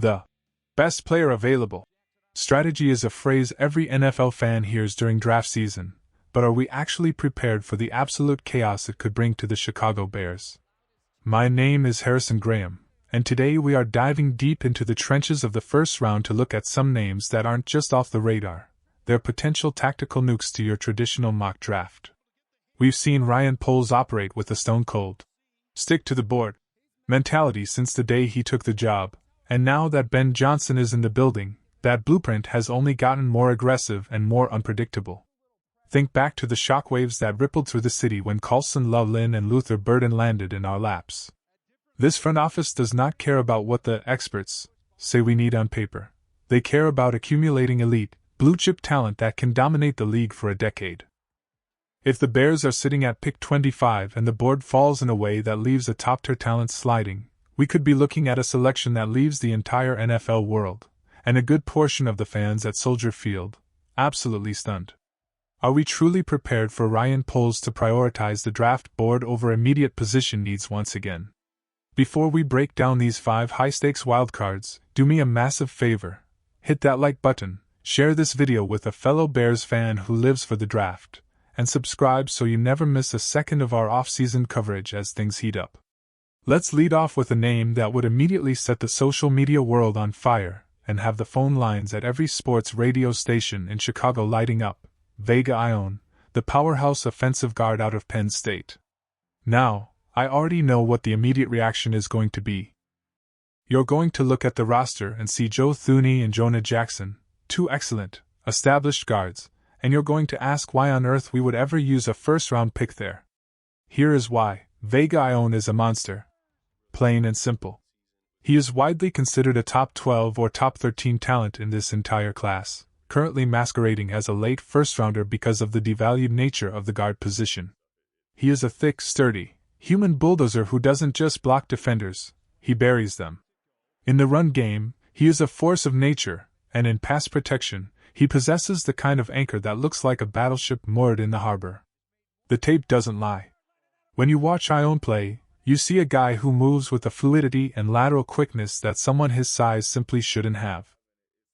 The best player available. Strategy is a phrase every NFL fan hears during draft season, but are we actually prepared for the absolute chaos it could bring to the Chicago Bears? My name is Harrison Graham, and today we are diving deep into the trenches of the first round to look at some names that aren't just off the radar, they're potential tactical nukes to your traditional mock draft. We've seen Ryan Poles operate with a stone-cold, stick-to-the-board mentality since the day he took the job, and now that Ben Johnson is in the building, that blueprint has only gotten more aggressive and more unpredictable. Think back to the shockwaves that rippled through the city when Colston, Loveland, and Luther Burden landed in our laps. This front office does not care about what the experts say we need on paper. They care about accumulating elite, blue-chip talent that can dominate the league for a decade. If the Bears are sitting at pick 25 and the board falls in a way that leaves a top-tier talent sliding, we could be looking at a selection that leaves the entire NFL world, and a good portion of the fans at Soldier Field, absolutely stunned. Are we truly prepared for Ryan Poles to prioritize the draft board over immediate position needs once again? Before we break down these 5 high-stakes wildcards, do me a massive favor. Hit that like button, share this video with a fellow Bears fan who lives for the draft, and subscribe so you never miss a second of our off-season coverage as things heat up. Let's lead off with a name that would immediately set the social media world on fire and have the phone lines at every sports radio station in Chicago lighting up: Vega Ioane, the powerhouse offensive guard out of Penn State. Now, I already know what the immediate reaction is going to be. You're going to look at the roster and see Joe Thuney and Jonah Jackson, 2 excellent, established guards, and you're going to ask why on earth we would ever use a first-round pick there. Here is why. Vega Ioane is a monster. Plain and simple. He is widely considered a top 12 or top 13 talent in this entire class, currently masquerading as a late first-rounder because of the devalued nature of the guard position. He is a thick, sturdy, human bulldozer who doesn't just block defenders, he buries them. In the run game, he is a force of nature, and in pass protection, he possesses the kind of anchor that looks like a battleship moored in the harbor. The tape doesn't lie. When you watch Ioane play, you see a guy who moves with a fluidity and lateral quickness that someone his size simply shouldn't have.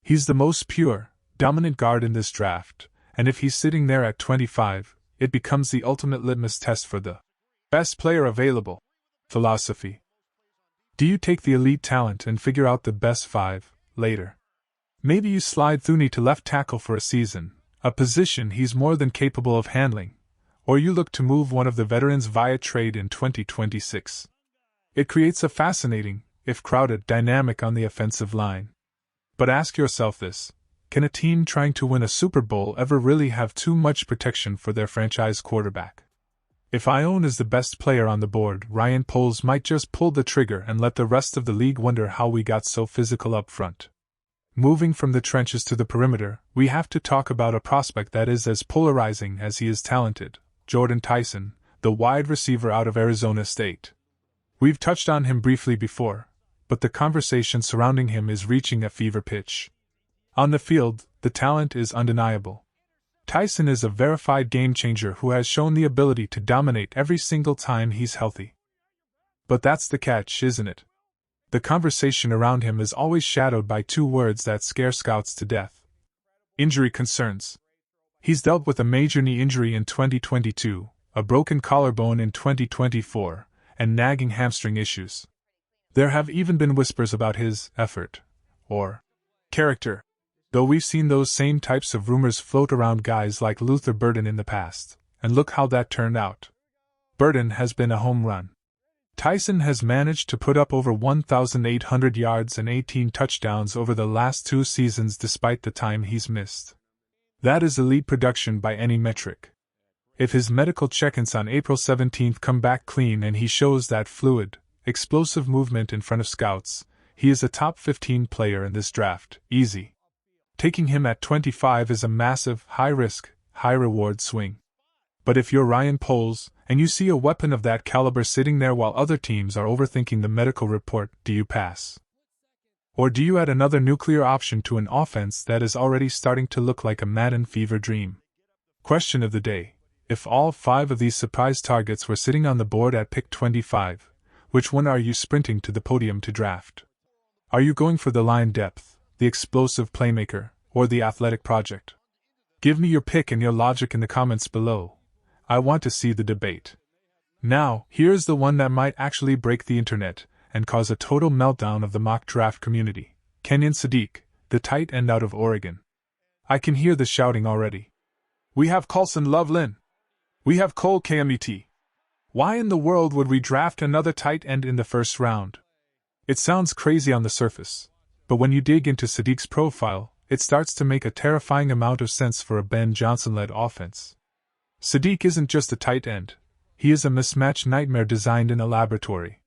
He's the most pure, dominant guard in this draft, and if he's sitting there at 25, it becomes the ultimate litmus test for the best player available philosophy. Do you take the elite talent and figure out the best 5 later? Maybe you slide Thuney to left tackle for a season, a position he's more than capable of handling, or you look to move one of the veterans via trade in 2026. It creates a fascinating, if crowded, dynamic on the offensive line. But ask yourself this: can a team trying to win a Super Bowl ever really have too much protection for their franchise quarterback? If Ioane is the best player on the board, Ryan Poles might just pull the trigger and let the rest of the league wonder how we got so physical up front. Moving from the trenches to the perimeter, we have to talk about a prospect that is as polarizing as he is talented: Jordan Tyson, the wide receiver out of Arizona State. We've touched on him briefly before, but the conversation surrounding him is reaching a fever pitch. On the field, the talent is undeniable. Tyson is a verified game-changer who has shown the ability to dominate every single time he's healthy. But that's the catch, isn't it? The conversation around him is always shadowed by 2 words that scare scouts to death: injury concerns. He's dealt with a major knee injury in 2022, a broken collarbone in 2024, and nagging hamstring issues. There have even been whispers about his effort, or character, though we've seen those same types of rumors float around guys like Luther Burden in the past, and look how that turned out. Burden has been a home run. Tyson has managed to put up over 1,800 yards and 18 touchdowns over the last 2 seasons despite the time he's missed. That is elite production by any metric. If his medical check-ins on April 17th come back clean and he shows that fluid, explosive movement in front of scouts, he is a top 15 player in this draft, easy. Taking him at 25 is a massive, high-risk, high-reward swing. But if you're Ryan Poles, and you see a weapon of that caliber sitting there while other teams are overthinking the medical report, do you pass? Or do you add another nuclear option to an offense that is already starting to look like a Madden fever dream? Question of the day: if all 5 of these surprise targets were sitting on the board at pick 25, which one are you sprinting to the podium to draft? Are you going for the line depth, the explosive playmaker, or the athletic project? Give me your pick and your logic in the comments below. I want to see the debate. Now, here's the one that might actually break the internet and cause a total meltdown of the mock draft community. Kenyan Sadiq, the tight end out of Oregon. I can hear the shouting already. We have Colston Loveland. We have Cole KMET. Why in the world would we draft another tight end in the first round? It sounds crazy on the surface, but when you dig into Sadiq's profile, it starts to make a terrifying amount of sense for a Ben Johnson-led offense. Sadiq isn't just a tight end, he is a mismatch nightmare designed in a laboratory.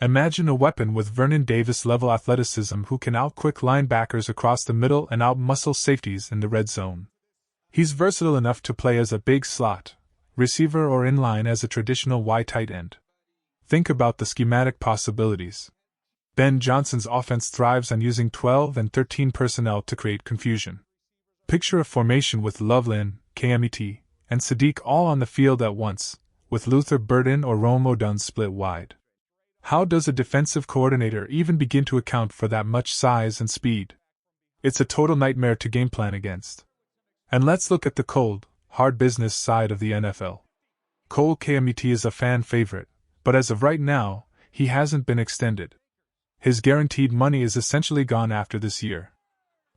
Imagine a weapon with Vernon Davis-level athleticism who can out-quick linebackers across the middle and out-muscle safeties in the red zone. He's versatile enough to play as a big slot receiver or inline as a traditional wide tight end. Think about the schematic possibilities. Ben Johnson's offense thrives on using 12 and 13 personnel to create confusion. Picture a formation with Loveland, KMET, and Sadiq all on the field at once, with Luther Burden or Rome Odunze split wide. How does a defensive coordinator even begin to account for that much size and speed? It's a total nightmare to game plan against. And let's look at the cold, hard business side of the NFL. Cole KMET is a fan favorite, but as of right now, he hasn't been extended. His guaranteed money is essentially gone after this year.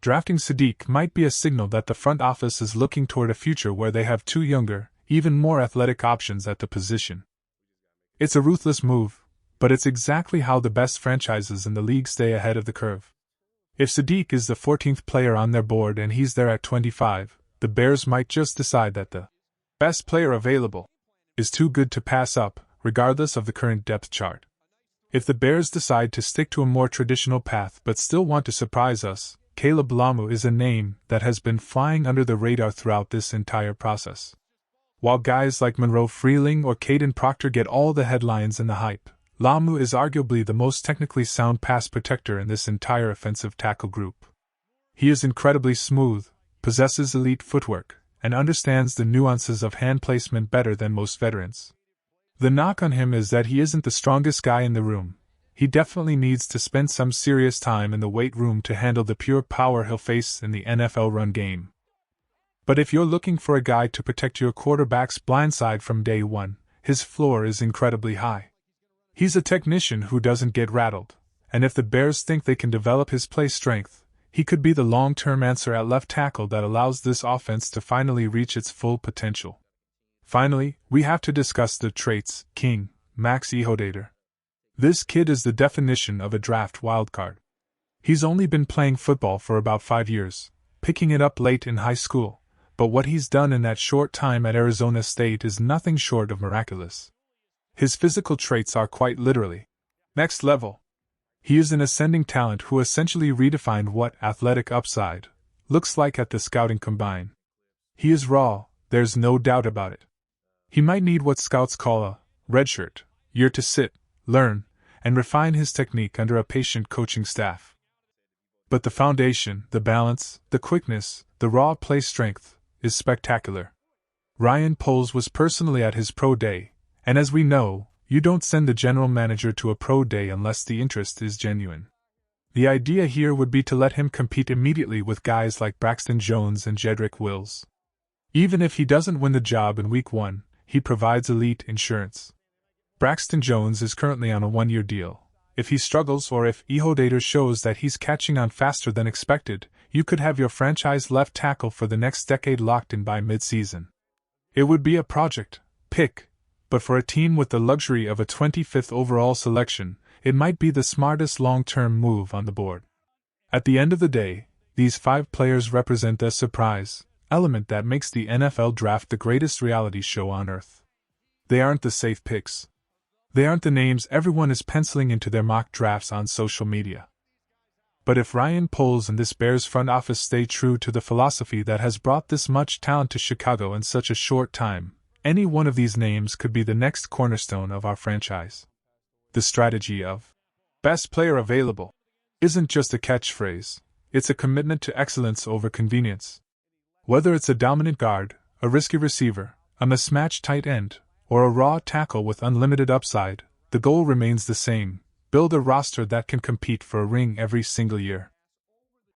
Drafting Sadiq might be a signal that the front office is looking toward a future where they have two younger, even more athletic options at the position. It's a ruthless move, but it's exactly how the best franchises in the league stay ahead of the curve. If Sadiq is the 14th player on their board and he's there at 25, the Bears might just decide that the best player available is too good to pass up, regardless of the current depth chart. If the Bears decide to stick to a more traditional path but still want to surprise us, Caleb Lamu is a name that has been flying under the radar throughout this entire process. While guys like Monroe Freeling or Caden Proctor get all the headlines and the hype, Lamu is arguably the most technically sound pass protector in this entire offensive tackle group. He is incredibly smooth, possesses elite footwork, and understands the nuances of hand placement better than most veterans. The knock on him is that he isn't the strongest guy in the room. He definitely needs to spend some serious time in the weight room to handle the pure power he'll face in the NFL run game. But if you're looking for a guy to protect your quarterback's blindside from day one, his floor is incredibly high. He's a technician who doesn't get rattled, and if the Bears think they can develop his play strength, he could be the long-term answer at left tackle that allows this offense to finally reach its full potential. Finally, we have to discuss the traits, King Max Ehodater. This kid is the definition of a draft wildcard. He's only been playing football for about 5 years, picking it up late in high school, but what he's done in that short time at Arizona State is nothing short of miraculous. His physical traits are quite literally next level. He is an ascending talent who essentially redefined what athletic upside looks like at the scouting combine. He is raw, there's no doubt about it. He might need what scouts call a redshirt year to sit, learn, and refine his technique under a patient coaching staff. But the foundation, the balance, the quickness, the raw play strength, is spectacular. Ryan Poles was personally at his pro day, and as we know, you don't send the general manager to a pro day unless the interest is genuine. The idea here would be to let him compete immediately with guys like Braxton Jones and Jedrick Wills. Even if he doesn't win the job in week 1, he provides elite insurance. Braxton Jones is currently on a 1-year deal. If he struggles or if Ehodater shows that he's catching on faster than expected, you could have your franchise left tackle for the next decade locked in by mid-season. It would be a project pick, but for a team with the luxury of a 25th overall selection, it might be the smartest long-term move on the board. At the end of the day, these 5 players represent the surprise element that makes the NFL draft the greatest reality show on earth. They aren't the safe picks. They aren't the names everyone is penciling into their mock drafts on social media. But if Ryan Poles and this Bears front office stay true to the philosophy that has brought this much talent to Chicago in such a short time, any one of these names could be the next cornerstone of our franchise. The strategy of best player available isn't just a catchphrase, it's a commitment to excellence over convenience. Whether it's a dominant guard, a risky receiver, a mismatched tight end, or a raw tackle with unlimited upside, the goal remains the same: Build a roster that can compete for a ring every single year.